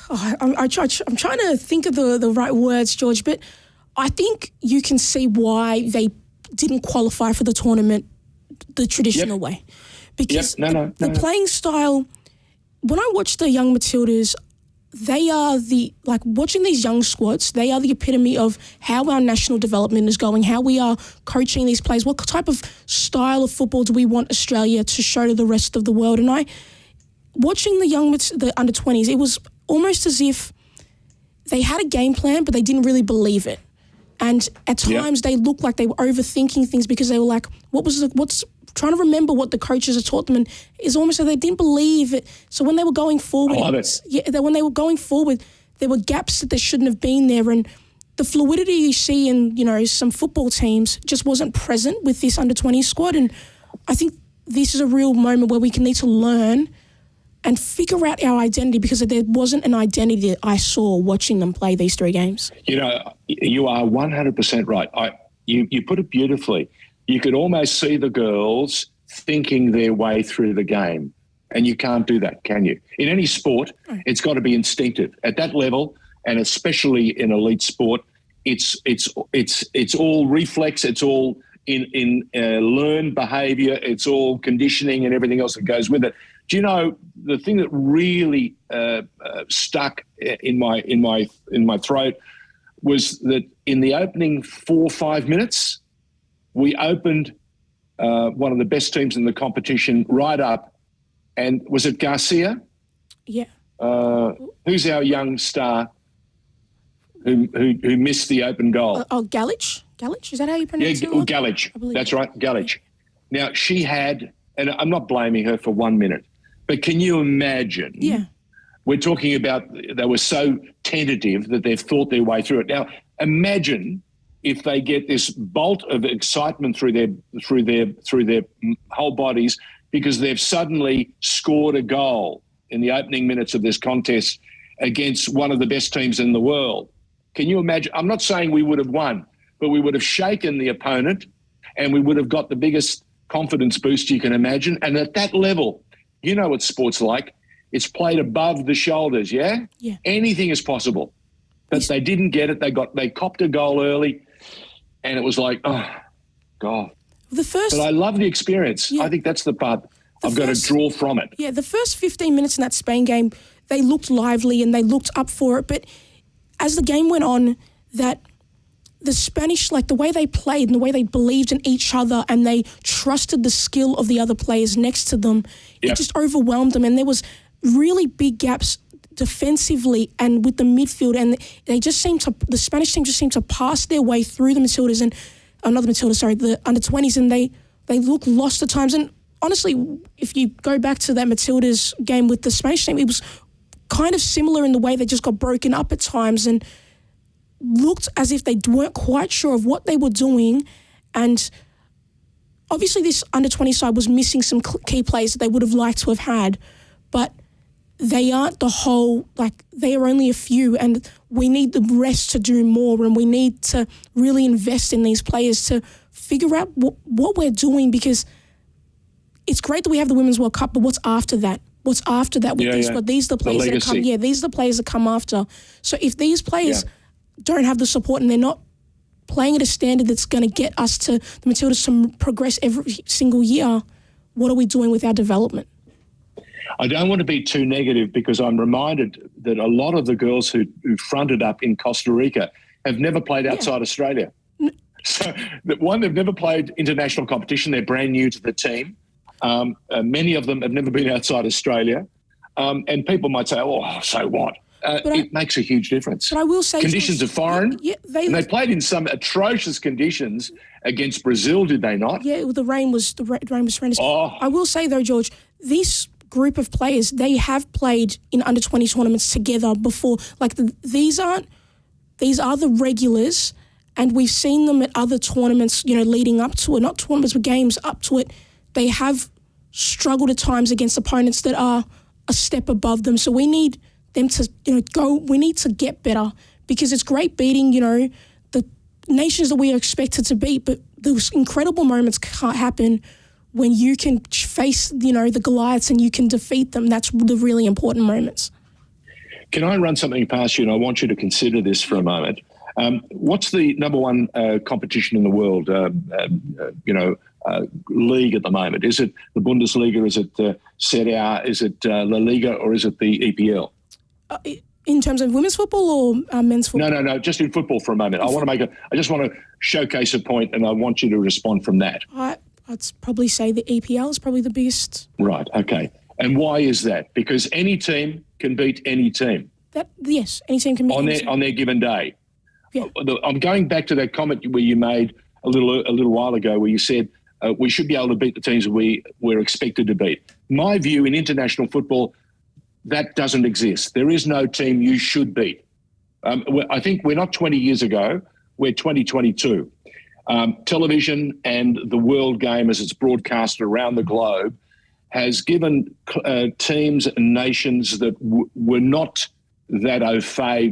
I'm trying to think of the right words, George, but I think you can see why they didn't qualify for the tournament the traditional way. Because the playing style, when I watch the young Matildas, they are watching these young squads, they are the epitome of how our national development is going, how we are coaching these players, what type of style of football do we want Australia to show to the rest of the world. And watching the under-20s, it was almost as if they had a game plan, but they didn't really believe it. And at times they looked like they were overthinking things because they were like, what's trying to remember what the coaches had taught them, and it's almost like they didn't believe it. So when they were going forward, when they were going forward, there were gaps that there shouldn't have been there, and the fluidity you see in some football teams just wasn't present with this under-20 squad. And I think this is a real moment where we need to learn and figure out our identity, because there wasn't an identity that I saw watching them play these 3 games. You are 100% right. You put it beautifully. You could almost see the girls thinking their way through the game, and you can't do that, can you? In any sport, it's got to be instinctive. At that level, and especially in elite sport, it's all reflex. It's all in learned behaviour. It's all conditioning and everything else that goes with it. Do you know the thing that really stuck in my throat was that in the opening 4 or 5 minutes, we opened one of the best teams in the competition right up, and was it Garcia? Yeah. Who's our young star who missed the open goal? Galich? Galich? Is that how you pronounce it? Yeah, Galich. That's right, Galich. Now, she had, and I'm not blaming her for 1 minute, but can you imagine? Yeah. We're talking about they were so tentative that they've thought their way through it. Now, imagine if they get this bolt of excitement through their whole bodies because they've suddenly scored a goal in the opening minutes of this contest against one of the best teams in the world. Can you imagine? I'm not saying we would have won, but we would have shaken the opponent and we would have got the biggest confidence boost you can imagine. And at that level, you know what sport's like. It's played above the shoulders, yeah? Yeah. Anything is possible. But they didn't get it. They copped a goal early, and it was like, oh, God. But I love the experience. Yeah. I think that's the part I've got to draw from it. Yeah, the first 15 minutes in that Spain game, they looked lively and they looked up for it. But as the game went on, that the Spanish, like the way they played and the way they believed in each other and they trusted the skill of the other players next to them, it just overwhelmed them. And there was really big gaps defensively and with the midfield, and the Spanish team just seemed to pass their way through the Matildas and the under-20s, and they look lost at times. And honestly, if you go back to that Matildas game with the Spanish team, it was kind of similar in the way they just got broken up at times. And looked as if they weren't quite sure of what they were doing. And obviously this under-20 side was missing some key players that they would have liked to have had, but they aren't the whole, like, they are only a few, and we need the rest to do more, and we need to really invest in these players to figure out what we're doing, because it's great that we have the Women's World Cup, but what's after that? What's after that with these? But these are the players that come. Yeah, these are the players that come after. So if these players don't have the support and they're not playing at a standard that's going to get us to the Matildas to progress every single year, what are we doing with our development? I don't want to be too negative, because I'm reminded that a lot of the girls who fronted up in Costa Rica have never played outside Australia. So, one, they've never played international competition. They're brand new to the team. Many of them have never been outside Australia. And people might say, oh, so what? It makes a huge difference. But I will say... Conditions are foreign. And they played in some atrocious conditions against Brazil, did they not? Yeah, the rain was horrendous. I will say, though, George, this group of players, they have played in under-20 tournaments together before. Like, these are the regulars, and we've seen them at other tournaments, leading up to it, not tournaments, but games up to it. They have struggled at times against opponents that are a step above them. So we need them to, we need to get better, because it's great beating, the nations that we are expected to beat, but those incredible moments can't happen when you can face, the Goliaths and you can defeat them. That's the really important moments. Can I run something past you? And I want you to consider this for a moment. What's the number one competition in the world, league at the moment? Is it the Bundesliga? Is it Serie A? Is it La Liga? Or is it the EPL? In terms of women's football or men's football? No, just in football for a moment. I just want to showcase a point, and I want you to respond from that. I'd probably say the EPL is probably the biggest. Right, okay. And why is that? Because any team can beat any team. Yes, any team can beat any team. On their given day. Yeah. I'm going back to that comment where you made a little while ago, where you said we should be able to beat the teams we're expected to beat. My view in international football, that doesn't exist. There is no team you should beat. I think we're not 20 years ago, we're 2022. Television and the world game, as it's broadcast around the globe, has given teams and nations that were not that au fait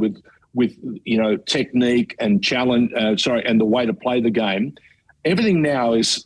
with technique and challenge, and the way to play the game. Everything now is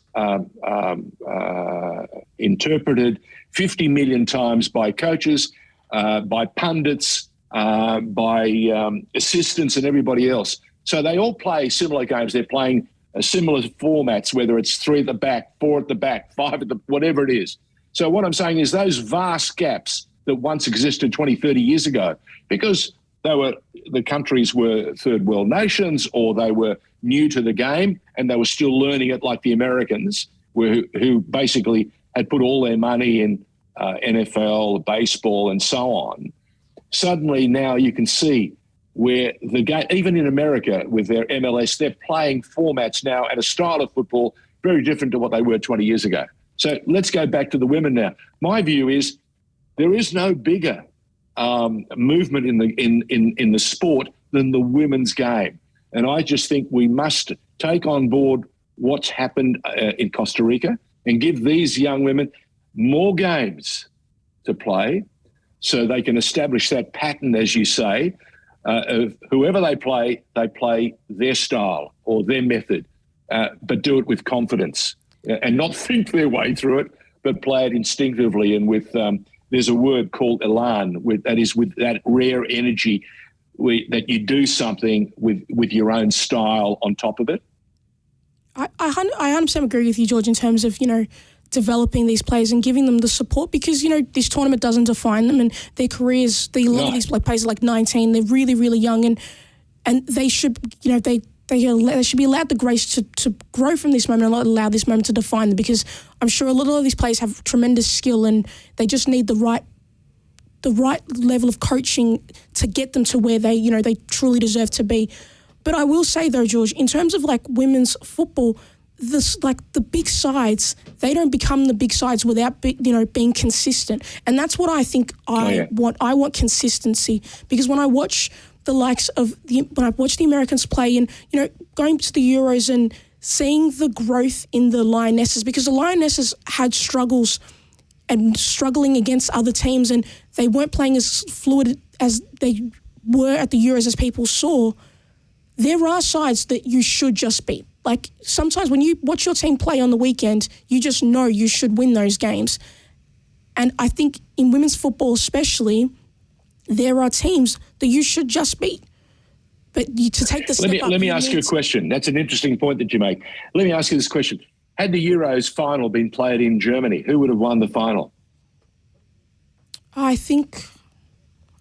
interpreted 50 million times by coaches, by pundits, by assistants and everybody else. So they all play similar games. They're playing similar formats, whether it's 3 at the back, 4 at the back, 5 at the, whatever it is. So what I'm saying is those vast gaps that once existed 20, 30 years ago, because the countries were third world nations, or they were new to the game and they were still learning it, like the Americans, who basically had put all their money in NFL, baseball, and so on. Suddenly now you can see where the game, even in America with their MLS, they're playing formats now and a style of football very different to what they were 20 years ago. So let's go back to the women now. My view is there is no bigger movement in the sport than the women's game. And I just think we must take on board what's happened in Costa Rica and give these young women more games to play so they can establish that pattern, as you say, of whoever they play their style or their method, but do it with confidence and not think their way through it, but play it instinctively and with there's a word called elan, that is with that rare energy that you do something with your own style on top of it. I 100% agree with you, George, in terms of, developing these players and giving them the support, because, this tournament doesn't define them and their careers, a lot of these players are like 19, they're really, really young, and they should, they should be allowed the grace to grow from this moment and not allow this moment to define them, because I'm sure a lot of these players have tremendous skill and they just need the right level of coaching to get them to where they, they truly deserve to be. But I will say though, George, in terms of like women's football, the big sides, they don't become the big sides without being consistent. And that's what I think I want. I want consistency, because when I watch the likes of when I watch the Americans play and, going to the Euros and seeing the growth in the Lionesses, because the Lionesses had struggles and struggling against other teams and they weren't playing as fluid as they were at the Euros as people saw. There are sides that you should just beat. Like sometimes when you watch your team play on the weekend, you just know you should win those games. And I think in women's football especially, there are teams that you should just beat. But to take the step up... Let me ask you a question. That's an interesting point that you make. Let me ask you this question. Had the Euros final been played in Germany, who would have won the final? I think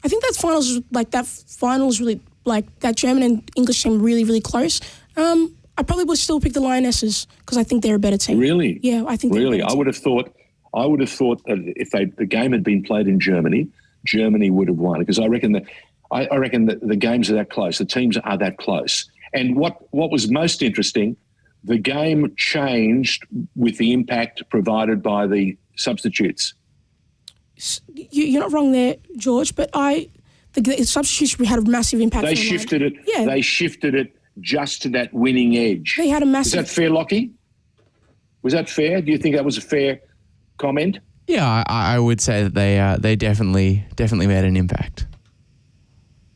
that finals really, like that German and English team really, really close. I probably would still pick the Lionesses because I think they're a better team. Really? Yeah, I think they're really. A better I would have thought that if the game had been played in Germany, Germany would have won because I reckon that the games are that close. The teams are that close. And what was most interesting, the game changed with the impact provided by the substitutes. You're not wrong there, George, but the substitution had a massive impact. They shifted it. Yeah. They shifted it just to that winning edge. They had a massive... Is that fair, Lachie? Was that fair? Do you think that was a fair comment? Yeah, I would say that they definitely made an impact.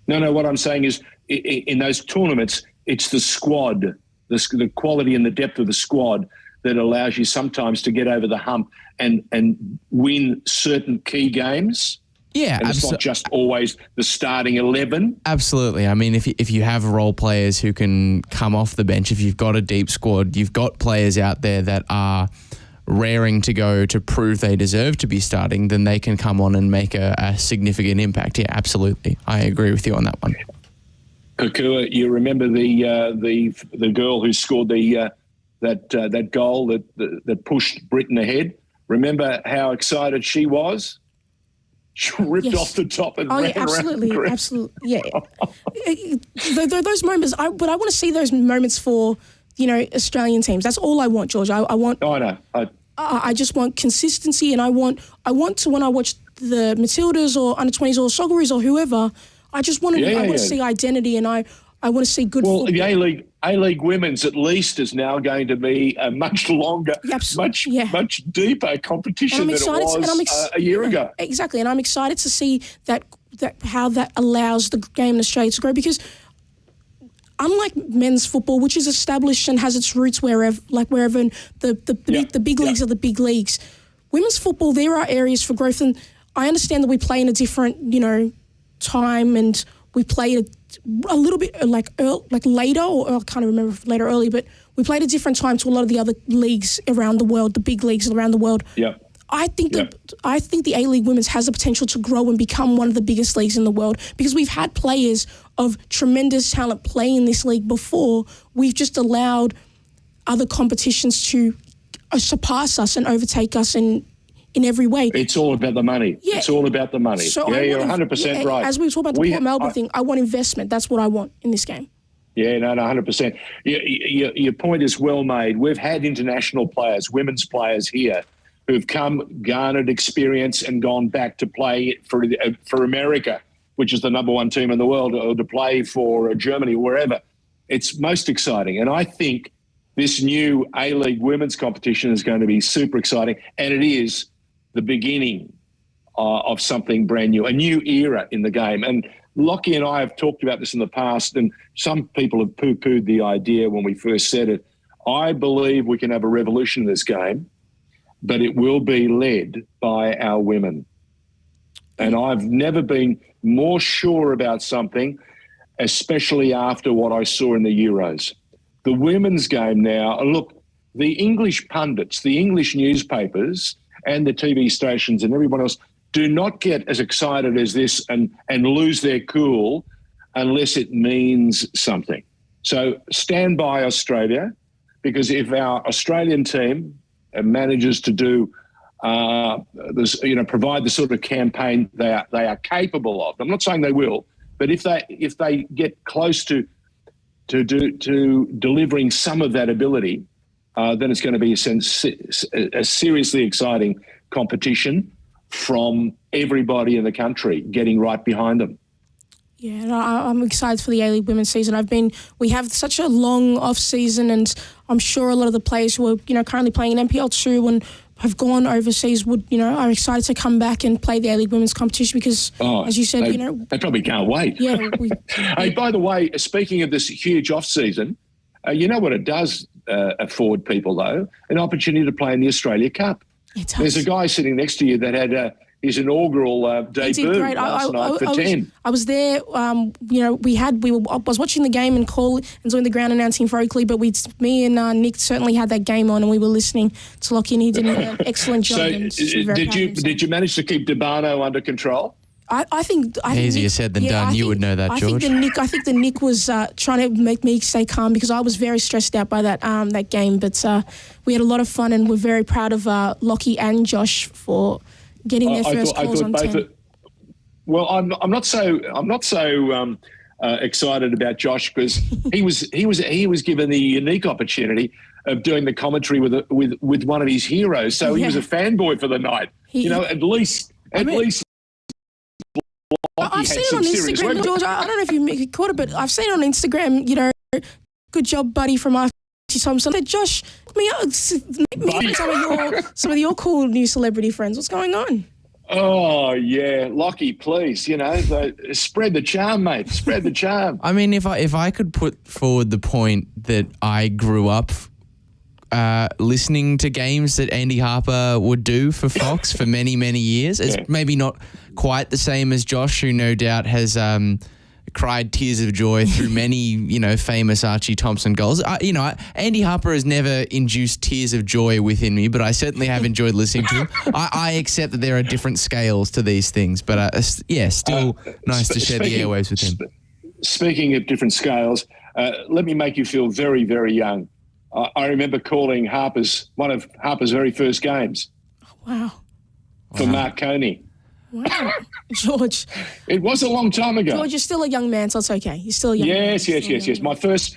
No, what I'm saying is in those tournaments, it's the squad, the quality and the depth of the squad that allows you sometimes to get over the hump and win certain key games. Yeah, and it's not just always the starting 11. Absolutely. I mean, if you have role players who can come off the bench, if you've got a deep squad, you've got players out there that are raring to go to prove they deserve to be starting, then they can come on and make a significant impact. Yeah, absolutely. I agree with you on that one. Kakua, you remember the girl who scored that goal that pushed Britain ahead? Remember how excited she was? She ripped off the top and ran absolutely, around. Absolutely, yeah. Those moments, but I want to see those moments for Australian teams. That's all I want, George. I want. Oh, I know. I just want consistency, and I want to when I watch the Matildas or under-20s or Socceroos or whoever, I just want to. I want to see identity, and I want to see good football. Well, the A-League Women's at least is now going to be a much longer, much deeper competition than it was a year ago. Exactly, and I'm excited to see that how that allows the game in Australia to grow because unlike men's football, which is established and has its roots wherever the big leagues are the big leagues, women's football, there are areas for growth, and I understand that we play in a different time and we played a little bit later, or I can't remember if later or early, but we played a different time to a lot of the other leagues around the world, the big leagues around the world. Yeah. I think the A-League Women's has the potential to grow and become one of the biggest leagues in the world because we've had players of tremendous talent play in this league before. We've just allowed other competitions to surpass us and overtake us in every way. It's all about the money. Yeah. It's all about the money. So you're 100% right. As we talk about the Port Melbourne thing, I want investment. That's what I want in this game. Yeah, no, 100%. Your point is well made. We've had international players, women's players here, who've garnered experience and gone back to play for America, which is the number one team in the world, or to play for Germany, wherever. It's most exciting. And I think this new A-League women's competition is going to be super exciting. And it is the beginning of something brand new, a new era in the game. And Lachie and I have talked about this in the past, and some people have poo-pooed the idea when we first said it. I believe we can have a revolution in this game, but it will be led by our women. And I've never been more sure about something, especially after what I saw in the Euros. The women's game now, look, the English pundits, the English newspapers and the TV stations and everyone else do not get as excited as this and lose their cool unless it means something. So stand by Australia, because if our Australian team manages to do provide the sort of campaign they are capable of, I'm not saying they will, but if they get close to delivering some of that ability, then it's going to be a seriously exciting competition from everybody in the country getting right behind them. Yeah, no, I'm excited for the A-League women's season. We have such a long off season, and I'm sure a lot of the players who are, currently playing in NPL2 and have gone overseas are excited to come back and play the A-League women's competition because, as you said, they probably can't wait. Yeah. Hey, by the way, speaking of this huge off season, you know what it does afford people though? An opportunity to play in the Australia Cup. There's a guy sitting next to you that had his inaugural debut last night for 10. I was there. I was watching the game and doing the ground announcing for Oakley, but me and Nick certainly had that game on, and we were listening to Lachie, and he did an excellent job. So, did you manage to keep Debano under control? I think easier said than done. You would know that, George. I think the Nick was trying to make me stay calm because I was very stressed out by that game. But we had a lot of fun, and we're very proud of Lachie and Josh for getting their first calls on 10. Well, I'm not so excited about Josh because he was given the unique opportunity of doing the commentary with one of his heroes. So he was a fanboy for the night. At least. I've seen it on Instagram, George. I don't know if you caught it, but I've seen it on Instagram. Good job, buddy, from Archie Thompson. Said, Josh, meet some of your cool new celebrity friends. What's going on? Oh yeah, Lachie, please. Spread the charm, mate. Spread the charm. I mean, if I could put forward the point that I grew up listening to games that Andy Harper would do for Fox for many, many years. It's maybe not quite the same as Josh, who no doubt has cried tears of joy through many, famous Archie Thompson goals. Andy Harper has never induced tears of joy within me, but I certainly have enjoyed listening to him. I accept that there are different scales to these things, but still nice to share the airwaves with him. Speaking of different scales, let me make you feel very, very young. I remember calling one of Harper's very first games. Wow. For Mark Coney. Wow. George. It was a long time ago. George, you're still a young man, so it's okay. You're still a young man. Yes. My first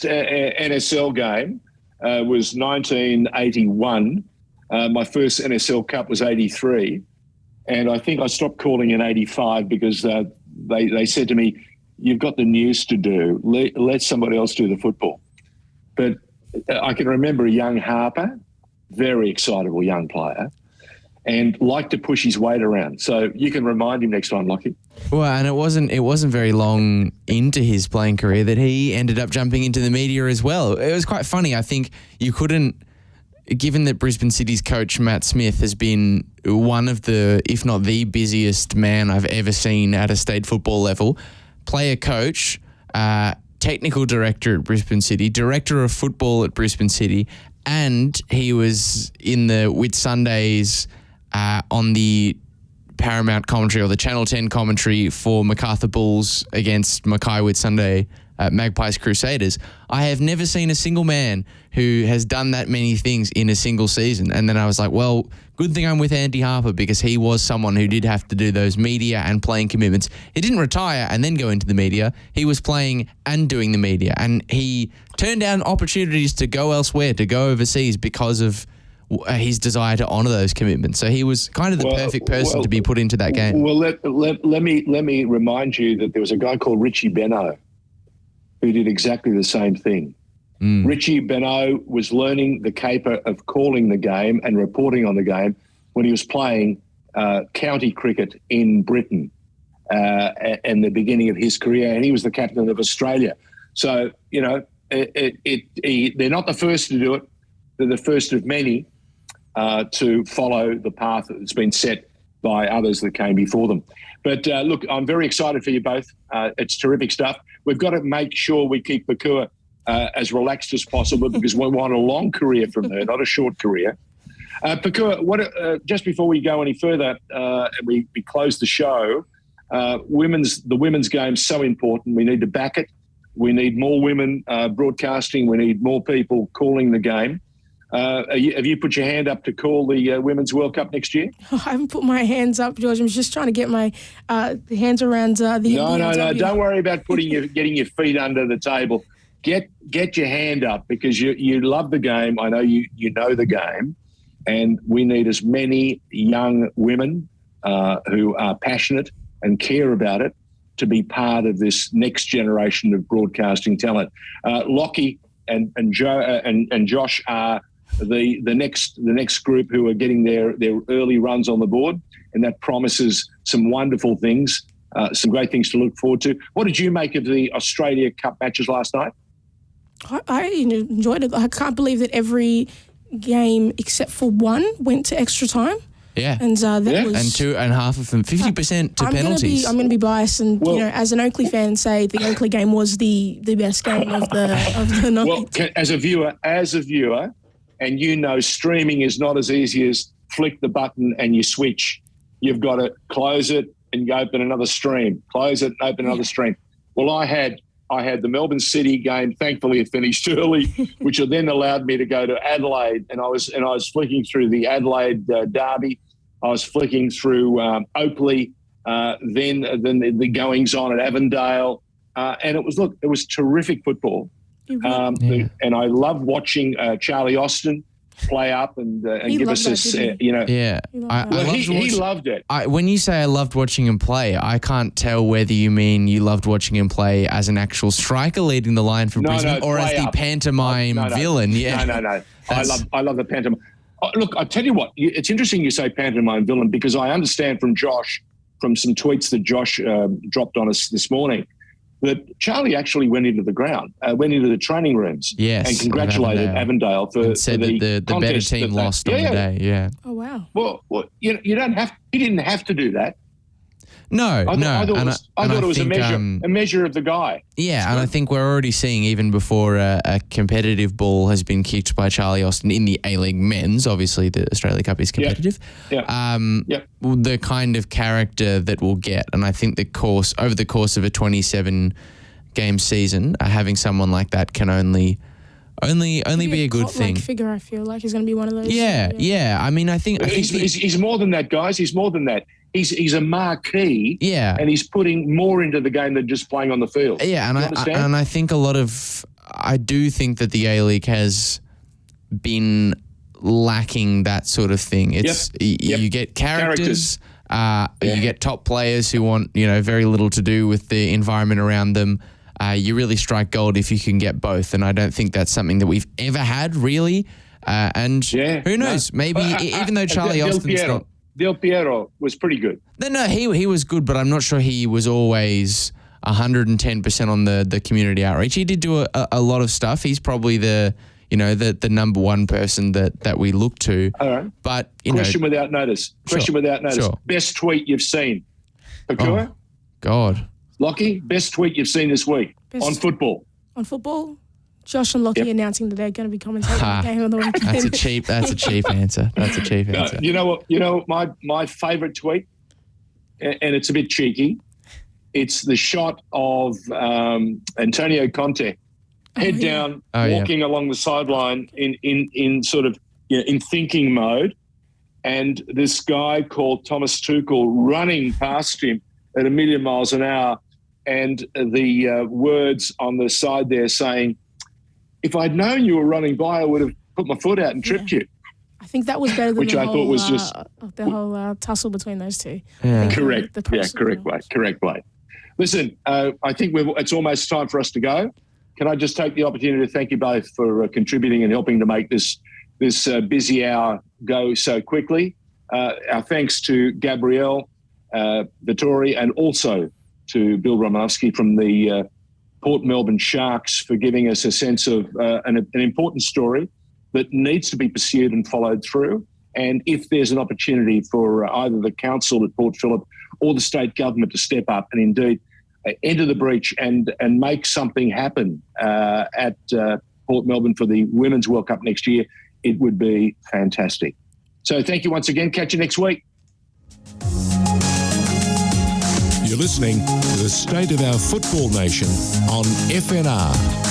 NSL game was 1981. My first NSL Cup was 83. And I think I stopped calling in 85 because they said to me, you've got the news to do. Let somebody else do the football. But I can remember a young Harper, very excitable young player, and liked to push his weight around. So you can remind him next time, Lachie. Well, and it wasn't very long into his playing career that he ended up jumping into the media as well. It was quite funny. I think you couldn't, given that Brisbane City's coach Matt Smith has been one of the, if not the busiest man I've ever seen at a state football level, player coach, technical director at Brisbane City, director of football at Brisbane City, and he was in the Whitsundays on the Paramount commentary or the Channel 10 commentary for MacArthur Bulls against Mackay Whitsunday Magpies Crusaders. I have never seen a single man who has done that many things in a single season. And then I was like, well, good thing I'm with Andy Harper because he was someone who did have to do those media and playing commitments. He didn't retire and then go into the media. He was playing and doing the media. And he turned down opportunities to go elsewhere, to go overseas because of his desire to honour those commitments. So he was kind of the perfect person to be put into that game. Well, let me remind you that there was a guy called Richie Beno who did exactly the same thing. Richie Beno was learning the caper of calling the game and reporting on the game when he was playing county cricket in Britain and the beginning of his career, and he was the captain of Australia. So, they're not the first to do it. They're the first of many to follow the path that's been set by others that came before them. But look, I'm very excited for you both. It's terrific stuff. We've got to make sure we keep Pakua as relaxed as possible because we want a long career from her, not a short career. Pakua, just before we go any further and we close the show, the women's game's so important. We need to back it. We need more women broadcasting. We need more people calling the game. Have you put your hand up to call the Women's World Cup next year? I haven't put my hands up, George. I'm just trying to get my hands around the. No. Don't worry about getting your feet under the table. Get your hand up because you love the game. I know you know the game, and we need as many young women who are passionate and care about it to be part of this next generation of broadcasting talent. Lachie and Josh are the next group who are getting their early runs on the board, and that promises some wonderful things, some great things to look forward to. What did you make of the Australia Cup matches last night? I enjoyed it. I can't believe that every game except for one went to extra time. Yeah. And that was... And 2.5 of them, 50% to penalties. I'm going to be biased and, as an Oakley fan, say the Oakley game was the best game of the night. Well, as a viewer, and streaming is not as easy as flick the button and you switch. You've got to close it and you open another stream. Close it and open another stream. Well, I had the Melbourne City game. Thankfully, it finished early, which then allowed me to go to Adelaide. And I was flicking through the Adelaide derby. I was flicking through Oakley, then the goings on at Avondale, and it was terrific football. And I love watching Charlie Austin play up and give us this, Yeah. He loved it. When you say I loved watching him play, I can't tell whether you mean you loved watching him play as an actual striker leading the line for Brisbane or as the pantomime villain. Yeah. No. I love the pantomime. Look, I tell you what, it's interesting you say pantomime villain because I understand from some tweets that Josh dropped on us this morning, that Charlie actually went into the ground, went into the training rooms, and congratulated Avondale for said the that the better team lost on the day. Yeah. Oh wow. Well, you don't have. He didn't have to do that. No. I thought it was a measure of the guy. Yeah, and I think we're already seeing even before a competitive ball has been kicked by Charlie Austin in the A-League men's. Obviously, the Australia Cup is competitive. The kind of character that we'll get, and I think over the course of a 27-game season, having someone like that can only be a good thing. Figure, I feel like he's going to be one of those. Yeah. I mean, I think he's more than that, guys. He's more than that. He's a marquee, and he's putting more into the game than just playing on the field. Yeah, and I think I do think that the A-League has been lacking that sort of thing. It's you get characters. You get top players who want very little to do with the environment around them. You really strike gold if you can get both, and I don't think that's something that we've ever had really. Who knows? Maybe even though Charlie Austin's not. Del Piero was pretty good. No, he was good, but I'm not sure he was always 110% on the community outreach. He did do a lot of stuff. He's probably the number one person that we look to. All right. But Question without notice. Sure. Best tweet you've seen. Pakua? Oh, God. Lachie, best tweet you've seen this week on football. On football? Josh and Lachie announcing that they're going to be commentating the game on the weekend. That's a cheap answer. You know what? My favourite tweet, and it's a bit cheeky. It's the shot of Antonio Conte, head down, walking along the sideline in sort of in thinking mode, and this guy called Thomas Tuchel running past him at 1,000,000 miles an hour, and the words on the side there saying, "If I'd known you were running by, I would have put my foot out and tripped you." I think that was better than which I thought was just the whole tussle between those two. Yeah. Correct. Correct way. Listen, I think it's almost time for us to go. Can I just take the opportunity to thank you both for contributing and helping to make this busy hour go so quickly. Our thanks to Gabrielle, Vittori, and also to Bill Romanovski from the Port Melbourne Sharks for giving us a sense of an important story that needs to be pursued and followed through. And if there's an opportunity for either the council at Port Phillip or the state government to step up and indeed enter the breach and make something happen at Port Melbourne for the Women's World Cup next year, it would be fantastic. So thank you once again. Catch you next week. You're listening to the State of Our Football Nation on FNR.